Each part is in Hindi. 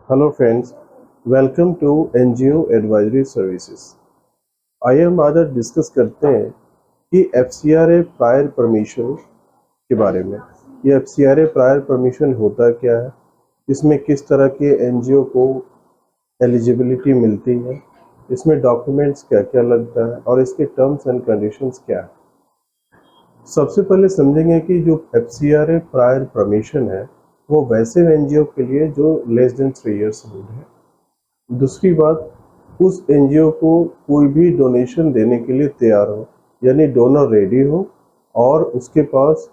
Hello friends, welcome to NGO advisory services. आइए हम आज डिस्कस करते हैं कि एफसीआरए प्रायर परमिशन के बारे में। ये एफसीआरए प्रायर परमिशन होता क्या है, इसमें किस तरह के एनजीओ को एलिजिबिलिटी मिलती है, इसमें डॉक्यूमेंट्स क्या क्या लगता है और इसके टर्म्स एंड कंडीशंस क्या है। सबसे पहले समझेंगे कि जो एफसीआरए प्रायर परमिशन है वो वैसे एनजीओ के लिए जो लेस देन 3 इयर्स ओल्ड है। दूसरी बात, उस एनजीओ को कोई भी डोनेशन देने के लिए तैयार हो, यानी डोनर रेडी हो और उसके पास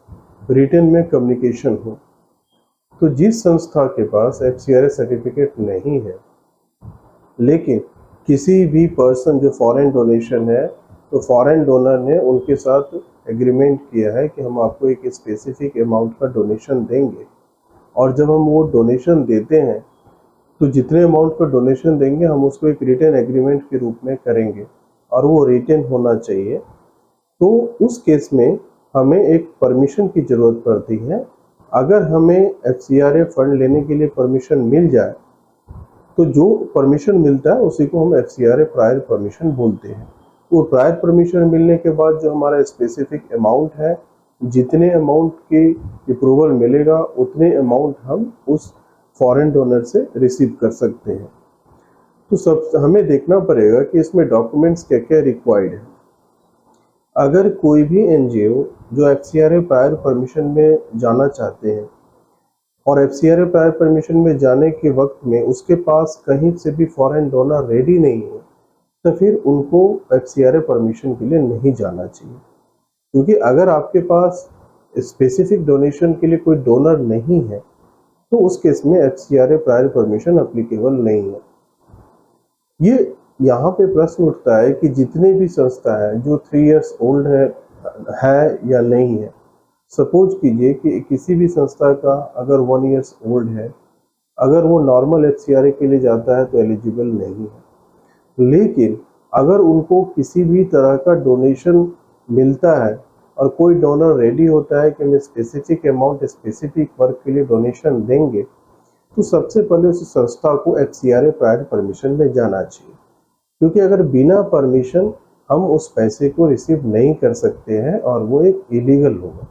रिटन में कम्युनिकेशन हो। तो जिस संस्था के पास एफसीआरए सर्टिफिकेट नहीं है लेकिन किसी भी पर्सन जो फॉरेन डोनेशन है, तो फॉरेन डोनर ने उनके साथ एग्रीमेंट किया है कि हम आपको एक स्पेसिफिक अमाउंट का डोनेशन देंगे और जब हम वो डोनेशन देते हैं तो जितने अमाउंट का डोनेशन देंगे हम उसको एक रिटन एग्रीमेंट के रूप में करेंगे और वो रिटन होना चाहिए। तो उस केस में हमें एक परमिशन की ज़रूरत पड़ती है। अगर हमें एफसीआरए फंड लेने के लिए परमिशन मिल जाए तो जो परमिशन मिलता है उसी को हम एफसीआरए प्रायर परमिशन बोलते हैं। वो प्रायर परमिशन मिलने के बाद जो हमारा स्पेसिफिक अमाउंट है, जितने अमाउंट की अप्रूवल मिलेगा उतने अमाउंट हम उस फॉरेन डोनर से रिसीव कर सकते हैं। तो सब हमें देखना पड़ेगा कि इसमें डॉक्यूमेंट्स क्या क्या रिक्वायर्ड है। अगर कोई भी एनजीओ जो एफसीआरए प्रायर परमिशन में जाना चाहते हैं और एफसीआरए प्रायर परमिशन में जाने के वक्त में उसके पास कहीं से भी फॉरेन डोनर रेडी नहीं है, तो फिर उनको एफसीआरए परमिशन के लिए नहीं जाना चाहिए। क्योंकि अगर आपके पास स्पेसिफिक डोनेशन के लिए कोई डोनर नहीं है तो उस केस में एफसीआरए प्रायर परमिशन अप्लीकेबल नहीं है। ये यहाँ पे प्रश्न उठता है कि जितने भी संस्था है जो 3 इयर्स ओल्ड है या नहीं है। सपोज कीजिए कि किसी भी संस्था का अगर 1 इयर्स ओल्ड है, अगर वो नॉर्मल एफसीआरए के लिए जाता है तो एलिजिबल नहीं है। लेकिन अगर उनको किसी भी तरह का डोनेशन मिलता है और कोई डोनर रेडी होता है कि हमें स्पेसिफिक अमाउंट स्पेसिफिक वर्क के लिए डोनेशन देंगे, तो सबसे पहले उस संस्था को एफसीआरए प्रायर परमिशन में जाना चाहिए। क्योंकि अगर बिना परमिशन हम उस पैसे को रिसीव नहीं कर सकते हैं और वो एक इलीगल होगा।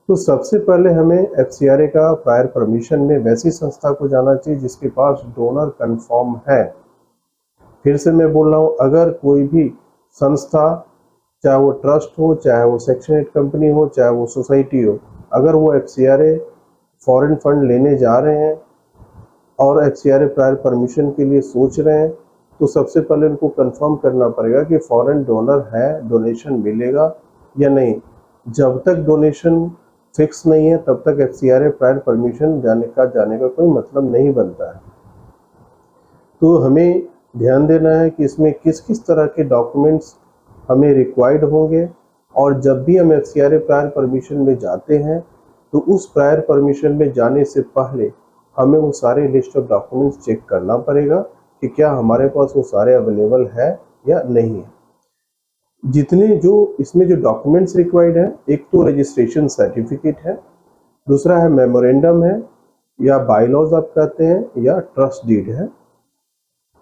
तो सबसे पहले हमें एफसीआरए का प्रायर परमिशन में वैसी संस्था को जाना चाहिए जिसके पास डोनर कंफर्म है। फिर से मैं बोल रहा हूँ, अगर कोई भी संस्था, चाहे वो ट्रस्ट हो, चाहे वो सेक्शन 8 कंपनी हो, चाहे वो सोसाइटी हो, अगर वो एफसीआरए फॉरेन फंड लेने जा रहे हैं और एफसीआरए प्रायर परमिशन के लिए सोच रहे हैं, तो सबसे पहले उनको कंफर्म करना पड़ेगा कि फॉरेन डोनर है, डोनेशन मिलेगा या नहीं। जब तक डोनेशन फिक्स नहीं है तब तक एफसीआरए प्रायर परमिशन जाने का कोई मतलब नहीं बनता है। तो हमें ध्यान देना है कि इसमें किस किस तरह के डॉक्यूमेंट्स हमें रिक्वायर्ड होंगे, और जब भी हम एफसीआरए प्रायर परमिशन में जाते हैं तो उस प्रायर परमिशन में जाने से पहले हमें वो सारे लिस्ट ऑफ डॉक्यूमेंट्स चेक करना पड़ेगा कि क्या हमारे पास वो सारे अवेलेबल है या नहीं है। जितने जो इसमें जो डॉक्यूमेंट्स रिक्वायर्ड है, एक तो रजिस्ट्रेशन सर्टिफिकेट है, दूसरा है मेमोरेंडम है या बायलॉज आप कहते हैं, या ट्रस्ट डीड है।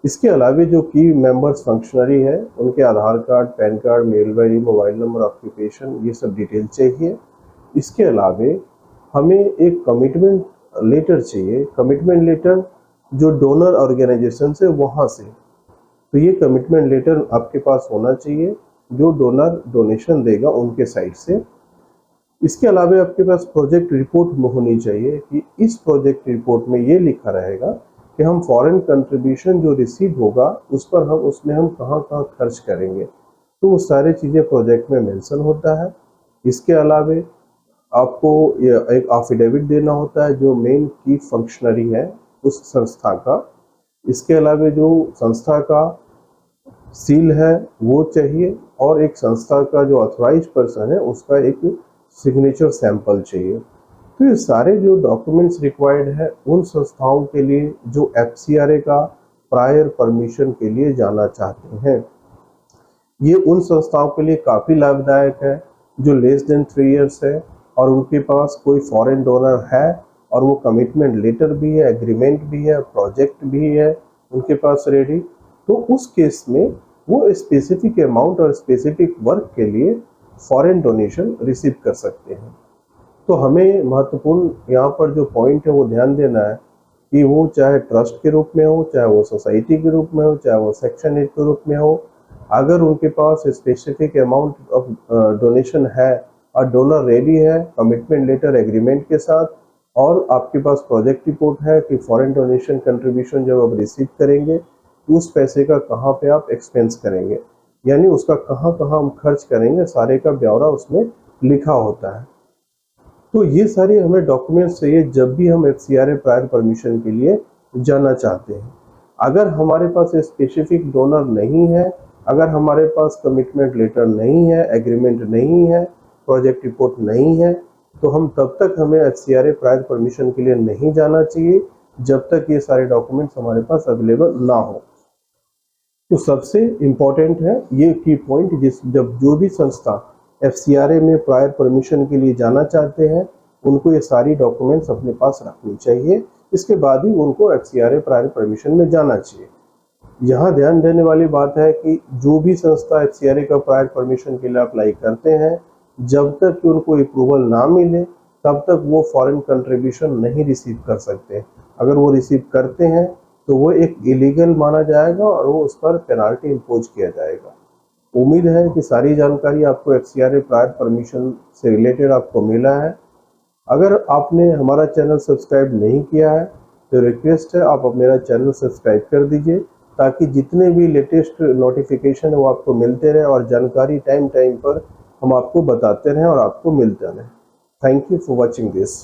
इसके अलावा जो की मेंबर्स फंक्शनरी है उनके Aadhaar card, PAN card, mail ID, mobile number, occupation, ये सब डिटेल चाहिए। इसके अलावा हमें एक कमिटमेंट लेटर चाहिए। कमिटमेंट लेटर जो डोनर ऑर्गेनाइजेशन से वहाँ से, तो ये कमिटमेंट लेटर आपके पास होना चाहिए जो डोनर डोनेशन देगा उनके साइड से। इसके अलावा आपके पास प्रोजेक्ट रिपोर्ट होनी चाहिए कि इस प्रोजेक्ट रिपोर्ट में ये लिखा रहेगा कि हम फॉरेन कंट्रीब्यूशन जो रिसीव होगा उस पर उसमें हम कहाँ कहाँ खर्च करेंगे, तो वो सारी चीज़ें प्रोजेक्ट में मेंशन होता है। इसके अलावा आपको एक एफिडेविट देना होता है जो मेन की फंक्शनरी है उस संस्था का। इसके अलावा जो संस्था का सील है वो चाहिए, और एक संस्था का जो ऑथराइज पर्सन है उसका एक सिग्नेचर सैंपल चाहिए। तो ये सारे जो डॉक्यूमेंट्स रिक्वायर्ड है उन संस्थाओं के लिए जो एफसीआरए का प्रायर परमिशन के लिए जाना चाहते हैं। ये उन संस्थाओं के लिए काफ़ी लाभदायक है जो लेस देन 3 इयर्स है और उनके पास कोई फॉरेन डोनर है और वो कमिटमेंट लेटर भी है, एग्रीमेंट भी है, प्रोजेक्ट भी है उनके पास रेडी, तो उस केस में वो स्पेसिफिक अमाउंट और स्पेसिफिक वर्क के लिए फॉरेन डोनेशन रिसीव कर सकते हैं। तो हमें महत्वपूर्ण यहाँ पर जो पॉइंट है वो ध्यान देना है कि वो चाहे ट्रस्ट के रूप में हो, चाहे वो सोसाइटी के रूप में हो, चाहे वो सेक्शन 8 के रूप में हो, अगर उनके पास स्पेसिफिक अमाउंट ऑफ डोनेशन है और डोनर रेडी है कमिटमेंट लेटर एग्रीमेंट के साथ, और आपके पास प्रोजेक्ट रिपोर्ट है कि फॉरेन डोनेशन कंट्रीब्यूशन जब आप रिसीव करेंगे तो उस पैसे का कहाँ पे आप एक्सपेंस करेंगे, यानी उसका कहाँ कहाँ हम खर्च करेंगे, सारे का ब्यौरा उसमें लिखा होता है। तो ये सारे हमें डॉक्यूमेंट्स चाहिए जब भी हम FCRA प्रायर परमिशन के लिए जाना चाहते हैं। अगर हमारे पास स्पेसिफिक डोनर नहीं है, अगर हमारे पास कमिटमेंट लेटर नहीं है, एग्रीमेंट नहीं है, प्रोजेक्ट रिपोर्ट नहीं है, तो हम तब तक हमें FCRA प्रायर परमिशन के लिए नहीं जाना चाहिए जब तक ये सारे डॉक्यूमेंट्स हमारे पास अवेलेबल ना हो। तो सबसे इम्पोर्टेंट है ये की पॉइंट, जब जो भी संस्था FCRA में प्रायर परमिशन के लिए जाना चाहते हैं उनको ये सारी डॉक्यूमेंट्स अपने पास रखनी चाहिए, इसके बाद ही उनको FCRA प्रायर परमिशन में जाना चाहिए। यहाँ ध्यान देने वाली बात है कि जो भी संस्था FCRA का प्रायर परमिशन के लिए अप्लाई करते हैं, जब तक कि उनको अप्रूवल ना मिले तब तक वो फॉरेन कंट्रीब्यूशन नहीं रिसीव कर सकते। अगर वो रिसीव करते हैं तो वो एक इलीगल माना जाएगा और वो उस पर पेनाल्टी इम्पोज किया जाएगा। उम्मीद है कि सारी जानकारी आपको FCRA प्रायर परमिशन से रिलेटेड आपको मिला है। अगर आपने हमारा चैनल सब्सक्राइब नहीं किया है तो रिक्वेस्ट है आप मेरा चैनल सब्सक्राइब कर दीजिए, ताकि जितने भी लेटेस्ट नोटिफिकेशन है वो आपको मिलते रहे और जानकारी टाइम टाइम पर हम आपको बताते रहें और आपको मिलते रहें। Thank you for watching this.